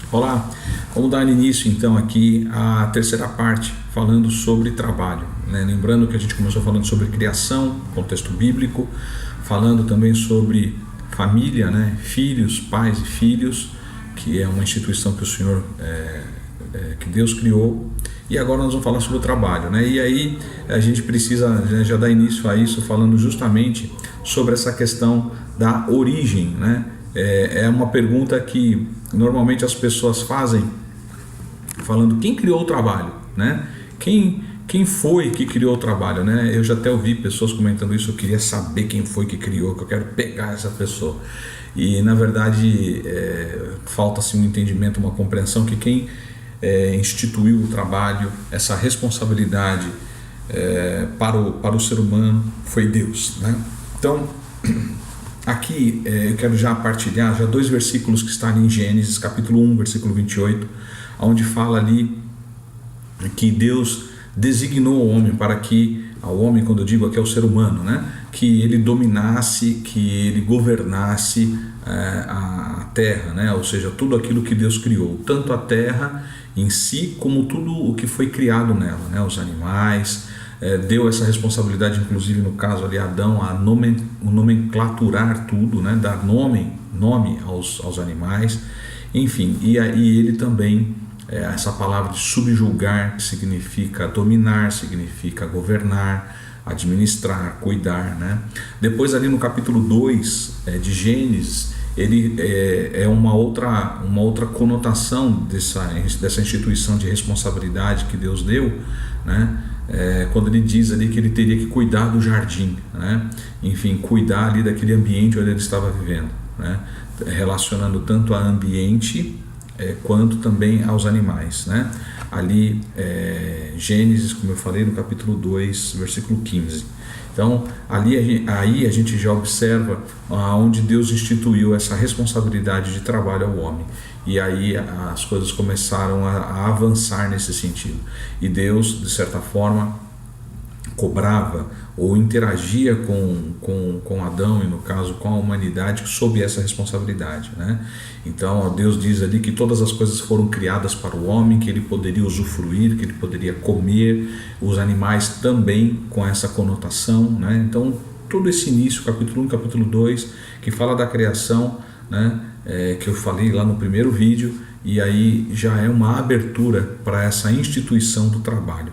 Olá, vamos dar início então aqui à terceira parte, falando sobre trabalho, né? Lembrando que a gente começou falando sobre criação, contexto bíblico, falando também sobre família, né? Filhos, pais e filhos, que é uma instituição que o Senhor, que Deus criou. E agora nós vamos falar sobre o trabalho, né? E aí a gente precisa, né, já dar início a isso falando justamente sobre essa questão da origem, né? É uma pergunta que normalmente as pessoas fazem, falando quem criou o trabalho, né? Quem foi que criou o trabalho, né? Eu já até ouvi pessoas comentando isso. Eu queria saber quem foi que criou, que eu quero pegar essa pessoa. E na verdade falta-se um entendimento, uma compreensão que quem instituiu o trabalho, essa responsabilidade para o ser humano foi Deus, né? Então aqui eu quero já partilhar já dois versículos que estão ali em Gênesis, capítulo 1, versículo 28, onde fala ali que Deus designou o homem para que, ao homem, quando eu digo aqui é o ser humano, né, que ele dominasse, que ele governasse a terra, né, ou seja, tudo aquilo que Deus criou, tanto a terra em si como tudo o que foi criado nela, né, os animais. Deu essa responsabilidade, inclusive no caso ali Adão, a nomenclaturar tudo, né? Dar nome aos animais, enfim, e ele também, essa palavra de subjugar, que significa dominar, significa governar, administrar, cuidar, né? Depois ali no capítulo 2 de Gênesis, ele é uma outra conotação dessa instituição de responsabilidade que Deus deu, né? Quando ele diz ali que ele teria que cuidar do jardim, né? Enfim, cuidar ali daquele ambiente onde ele estava vivendo, né? Relacionando tanto a ambiente quanto também aos animais, né? Ali Gênesis, como eu falei, no capítulo 2, versículo 15. Então aí a gente já observa onde Deus instituiu essa responsabilidade de trabalho ao homem. E aí as coisas começaram a avançar nesse sentido. E Deus, de certa forma, cobrava ou interagia com Adão, e no caso com a humanidade, sob essa responsabilidade, né? Então Deus diz ali que todas as coisas foram criadas para o homem, que ele poderia usufruir, que ele poderia comer, os animais também com essa conotação, né? Então todo esse início, capítulo 1, capítulo 2, que fala da criação, né? Que eu falei lá no primeiro vídeo, e aí já é uma abertura para essa instituição do trabalho.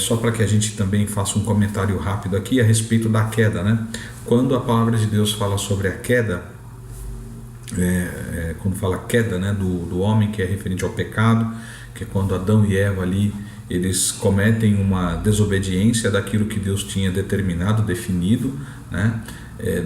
Só para que a gente também faça um comentário rápido aqui a respeito da queda, né? Quando a palavra de Deus fala sobre a queda, quando fala queda, né, do homem, que é referente ao pecado, que é quando Adão e Eva ali, eles cometem uma desobediência daquilo que Deus tinha determinado, definido, né?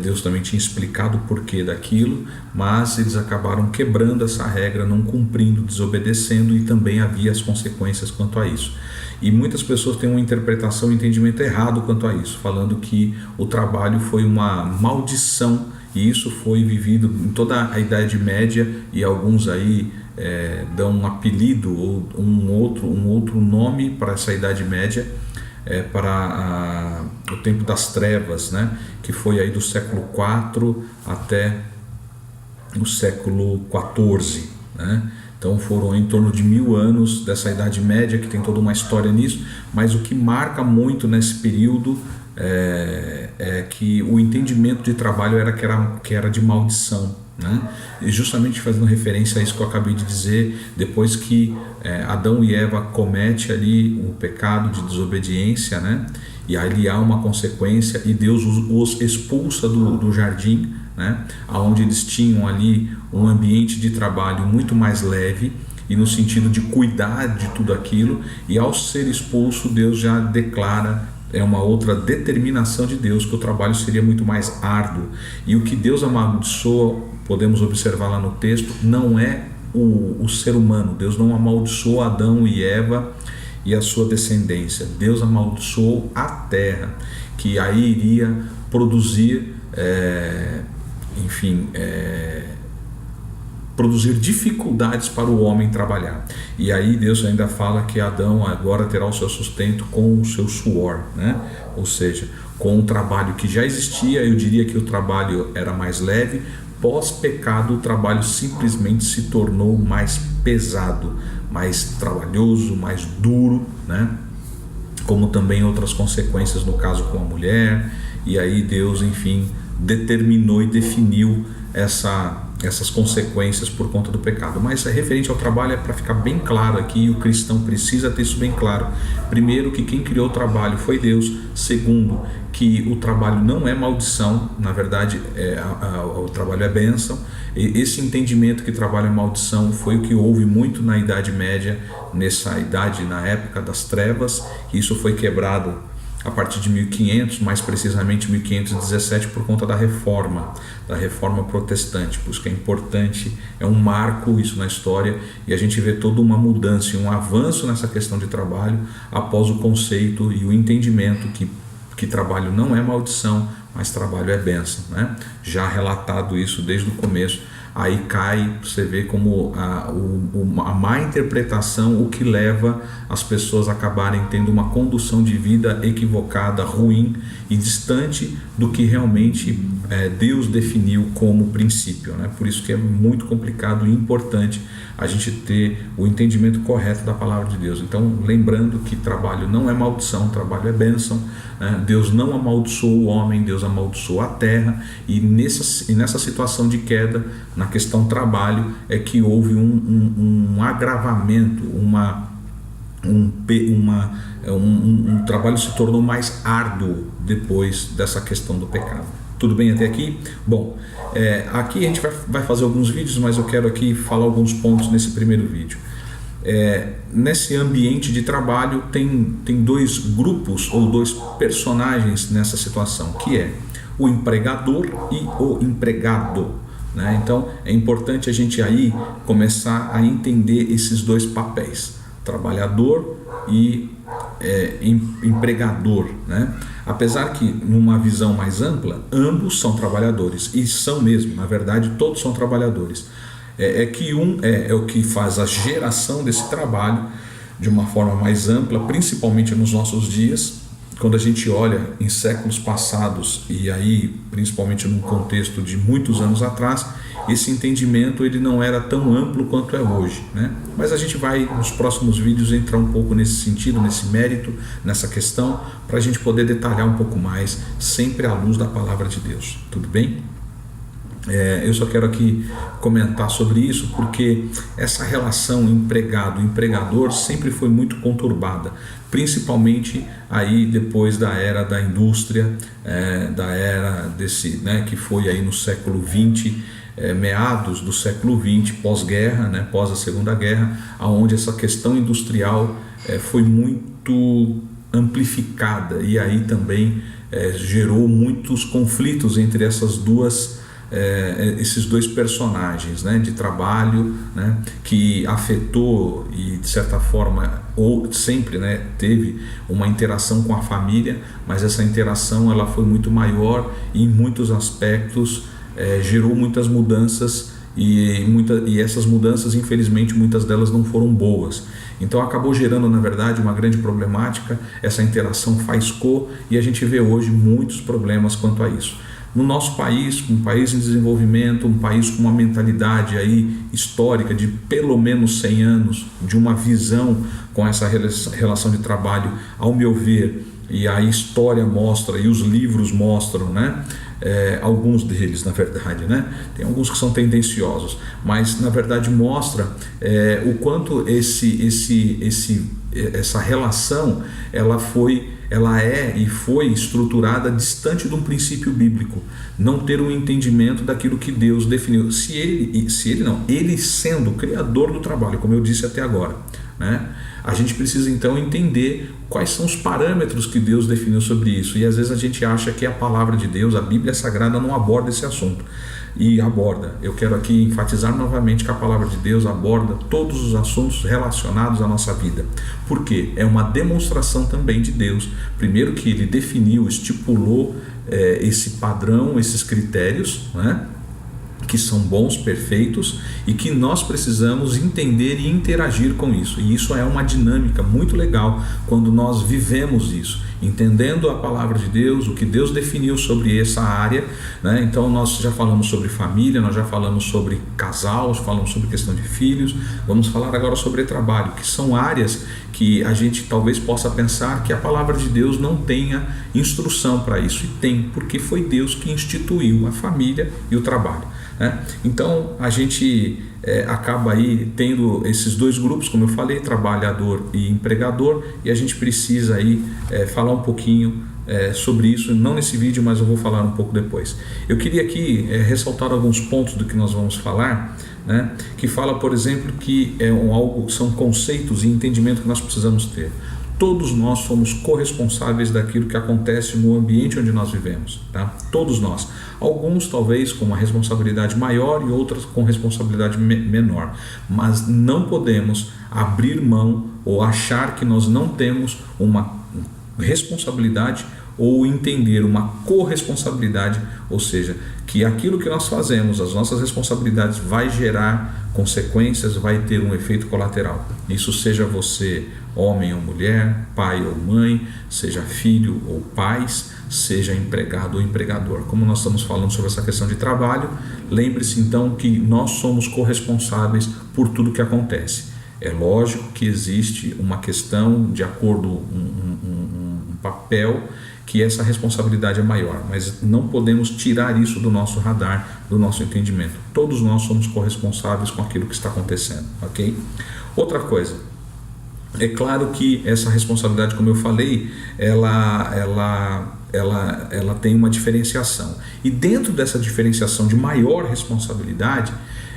Deus também tinha explicado o porquê daquilo, mas eles acabaram quebrando essa regra, não cumprindo, desobedecendo, e também havia as consequências quanto a isso. E muitas pessoas têm uma interpretação, um entendimento errado quanto a isso, falando que o trabalho foi uma maldição, e isso foi vivido em toda a Idade Média, e alguns aí dão um apelido ou um outro nome para essa Idade Média, para o tempo das trevas, né? Que foi aí do século IV até o século XIV, né? Então foram em torno de 1000 anos dessa Idade Média, que tem toda uma história nisso, mas o que marca muito nesse período é que o entendimento de trabalho que era de maldição, né? E justamente fazendo referência a isso que eu acabei de dizer, depois que Adão e Eva cometem ali o pecado de desobediência, né? E ali há uma consequência, e Deus os expulsa do jardim, né? Onde eles tinham ali um ambiente de trabalho muito mais leve, e no sentido de cuidar de tudo aquilo, e ao ser expulso, Deus já declara, uma outra determinação de Deus, que o trabalho seria muito mais árduo. E o que Deus amaldiçoa, podemos observar lá no texto, não é o ser humano. Deus não amaldiçoou Adão e Eva e a sua descendência. Deus amaldiçoou a terra, que aí iria produzir, produzir dificuldades para o homem trabalhar. E aí Deus ainda fala que Adão agora terá o seu sustento com o seu suor, né? Ou seja, com o trabalho que já existia. Eu diria que o trabalho era mais leve, pós-pecado o trabalho simplesmente se tornou mais pesado, mais trabalhoso, mais duro, né? Como também outras consequências no caso com a mulher, e aí Deus, enfim, determinou e definiu essas consequências por conta do pecado. Mas referente ao trabalho, é para ficar bem claro aqui, o cristão precisa ter isso bem claro. Primeiro, que quem criou o trabalho foi Deus. Segundo, que o trabalho não é maldição, na verdade o trabalho é bênção. E esse entendimento que trabalho é maldição foi o que houve muito na Idade Média, nessa idade, na época das trevas. Isso foi quebrado a partir de 1500, mais precisamente 1517, por conta da reforma protestante. Por isso que é importante, é um marco isso na história, e a gente vê toda uma mudança e um avanço nessa questão de trabalho após o conceito e o entendimento que trabalho não é maldição, mas trabalho é bênção, né? Já relatado isso desde o começo. Aí cai, você vê como a má interpretação, o que leva as pessoas a acabarem tendo uma condução de vida equivocada, ruim e distante do que realmente Deus definiu como princípio, né? Por isso que é muito complicado e importante a gente ter o entendimento correto da palavra de Deus. Então, lembrando que trabalho não é maldição, trabalho é bênção, né? Deus não amaldiçoou o homem, Deus amaldiçoou a terra, e nessa situação de queda, na questão trabalho, é que houve um agravamento, um trabalho se tornou mais árduo depois dessa questão do pecado. Tudo bem até aqui? Bom, aqui a gente vai fazer alguns vídeos, mas eu quero aqui falar alguns pontos nesse primeiro vídeo. Nesse ambiente de trabalho tem dois grupos ou dois personagens nessa situação, que é o empregador e o empregado, né? Então é importante a gente aí começar a entender esses dois papéis, trabalhador e empregador, né? Apesar que numa visão mais ampla, ambos são trabalhadores, e são mesmo, na verdade todos são trabalhadores. Que um é o que faz a geração desse trabalho de uma forma mais ampla, principalmente nos nossos dias, quando a gente olha em séculos passados, e aí principalmente num contexto de muitos anos atrás, esse entendimento ele não era tão amplo quanto é hoje, né? Mas a gente vai nos próximos vídeos entrar um pouco nesse sentido, nesse mérito, nessa questão, para a gente poder detalhar um pouco mais, sempre à luz da palavra de Deus. Tudo bem? Eu só quero aqui comentar sobre isso, porque essa relação empregado-empregador sempre foi muito conturbada, principalmente aí depois da era da indústria, da era desse, né, que foi aí no século XX, meados do século XX, pós-guerra, né, pós a Segunda Guerra, onde essa questão industrial foi muito amplificada, e aí também gerou muitos conflitos entre esses dois personagens, né, de trabalho, né, que afetou e de certa forma ou sempre, né, teve uma interação com a família, mas essa interação ela foi muito maior e em muitos aspectos gerou muitas mudanças e essas mudanças, infelizmente, muitas delas não foram boas. Então acabou gerando, na verdade, uma grande problemática. Essa interação faiscou e a gente vê hoje muitos problemas quanto a isso. No nosso país, um país em desenvolvimento, um país com uma mentalidade aí histórica de pelo menos 100 anos, de uma visão com essa relação de trabalho, ao meu ver, e a história mostra e os livros mostram, né? Alguns deles, na verdade, né? Tem alguns que são tendenciosos, mas na verdade mostra o quanto essa relação ela é e foi estruturada distante de um princípio bíblico, não ter um entendimento daquilo que Deus definiu. Ele sendo o criador do trabalho, como eu disse até agora, né? A gente precisa então entender quais são os parâmetros que Deus definiu sobre isso, e às vezes a gente acha que a palavra de Deus, a Bíblia Sagrada, não aborda esse assunto, e aborda. Eu quero aqui enfatizar novamente que a palavra de Deus aborda todos os assuntos relacionados à nossa vida. Por quê? É uma demonstração também de Deus, primeiro que Ele definiu, estipulou esse padrão, esses critérios, né, que são bons, perfeitos, e que nós precisamos entender e interagir com isso. E isso é uma dinâmica muito legal quando nós vivemos isso, entendendo a palavra de Deus, o que Deus definiu sobre essa área, né? Então nós já falamos sobre família, nós já falamos sobre casal, falamos sobre questão de filhos, vamos falar agora sobre trabalho, que são áreas que a gente talvez possa pensar que a palavra de Deus não tenha instrução para isso, e tem, porque foi Deus que instituiu a família e o trabalho, né? Então a gente acaba aí tendo esses dois grupos, como eu falei, trabalhador e empregador, e a gente precisa aí falar um pouquinho sobre isso, não nesse vídeo, mas eu vou falar um pouco depois. Eu queria aqui ressaltar alguns pontos do que nós vamos falar, né, que fala, por exemplo, que são conceitos e entendimento que nós precisamos ter. Todos nós somos corresponsáveis daquilo que acontece no ambiente onde nós vivemos, tá? Todos nós. Alguns talvez com uma responsabilidade maior e outras com responsabilidade menor, mas não podemos abrir mão ou achar que nós não temos uma responsabilidade ou entender uma corresponsabilidade, ou seja, que aquilo que nós fazemos, as nossas responsabilidades, vai gerar consequências, vai ter um efeito colateral. Isso seja você homem ou mulher, pai ou mãe, seja filho ou pais, seja empregado ou empregador. Como nós estamos falando sobre essa questão de trabalho, lembre-se então que nós somos corresponsáveis por tudo que acontece. É lógico que existe uma questão, de acordo um papel, que essa responsabilidade é maior, mas não podemos tirar isso do nosso radar, do nosso entendimento. Todos nós somos corresponsáveis com aquilo que está acontecendo, ok? Outra coisa, é claro que essa responsabilidade, como eu falei, ela tem uma diferenciação. E dentro dessa diferenciação de maior responsabilidade,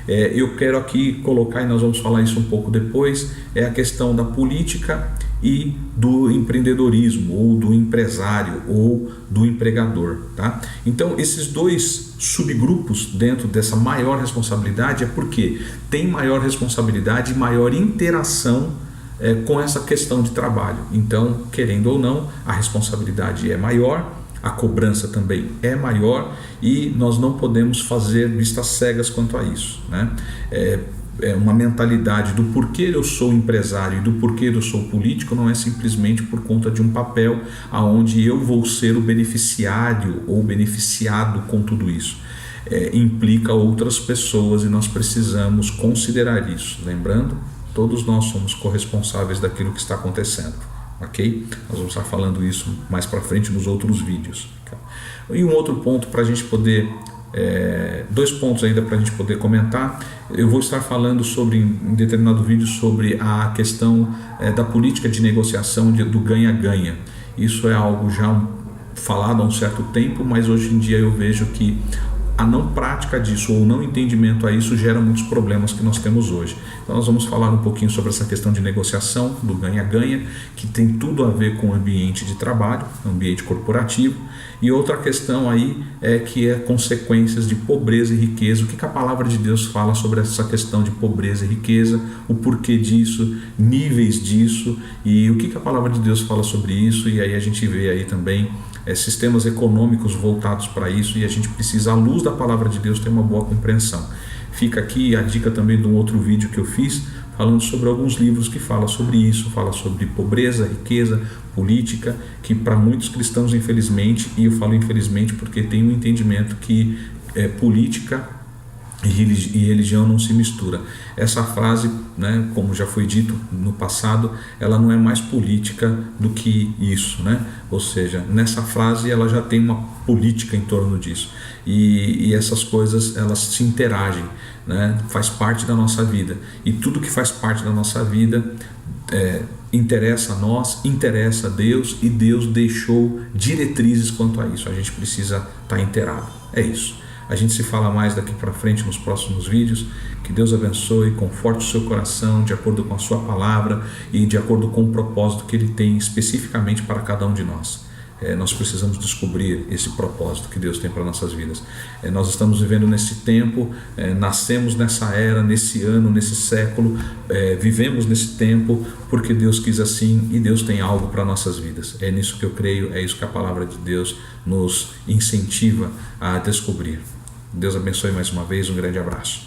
eu quero aqui colocar, e nós vamos falar isso um pouco depois, é a questão da política e do empreendedorismo, ou do empresário, ou do empregador, tá? Então, esses dois subgrupos dentro dessa maior responsabilidade é porque tem maior responsabilidade e maior interação com essa questão de trabalho. Então, querendo ou não, a responsabilidade é maior, a cobrança também é maior, e nós não podemos fazer vistas cegas quanto a isso, né? Uma mentalidade do porquê eu sou empresário e do porquê eu sou político não é simplesmente por conta de um papel aonde eu vou ser o beneficiário ou beneficiado com tudo isso. Implica outras pessoas e nós precisamos considerar isso. Lembrando, todos nós somos corresponsáveis daquilo que está acontecendo, ok? Nós vamos estar falando isso mais para frente nos outros vídeos. E um outro ponto para a gente poder, dois pontos ainda para a gente poder comentar. Eu vou estar falando sobre, em determinado vídeo, sobre a questão da política de negociação do ganha-ganha. Isso é algo já falado há um certo tempo, mas hoje em dia eu vejo que a não prática disso ou não entendimento a isso gera muitos problemas que nós temos hoje. Então nós vamos falar um pouquinho sobre essa questão de negociação, do ganha-ganha, que tem tudo a ver com o ambiente de trabalho, ambiente corporativo. E outra questão aí que é consequências de pobreza e riqueza. O que a palavra de Deus fala sobre essa questão de pobreza e riqueza, o porquê disso, níveis disso, e o que a palavra de Deus fala sobre isso. E aí a gente vê aí também sistemas econômicos voltados para isso, e a gente precisa, à luz da palavra de Deus, ter uma boa compreensão. Fica aqui a dica também de um outro vídeo que eu fiz, falando sobre alguns livros que falam sobre isso, fala sobre pobreza, riqueza, política, que para muitos cristãos, infelizmente, e eu falo infelizmente porque tem um entendimento que política e religião não se mistura. Essa frase, né, como já foi dito no passado, ela não é mais política do que isso, né? Ou seja, nessa frase ela já tem uma política em torno disso, e essas coisas elas se interagem, né? Faz parte da nossa vida, e tudo que faz parte da nossa vida interessa a nós, interessa a Deus, e Deus deixou diretrizes quanto a isso. A gente precisa estar inteirado. É isso. A gente se fala mais daqui para frente nos próximos vídeos. Que Deus abençoe, conforte o seu coração de acordo com a sua palavra e de acordo com o propósito que Ele tem especificamente para cada um de nós. Nós precisamos descobrir esse propósito que Deus tem para nossas vidas. Nós estamos vivendo nesse tempo, nascemos nessa era, nesse ano, nesse século, vivemos nesse tempo porque Deus quis assim, e Deus tem algo para nossas vidas. É nisso que eu creio, é isso que a palavra de Deus nos incentiva a descobrir. Deus abençoe mais uma vez, um grande abraço.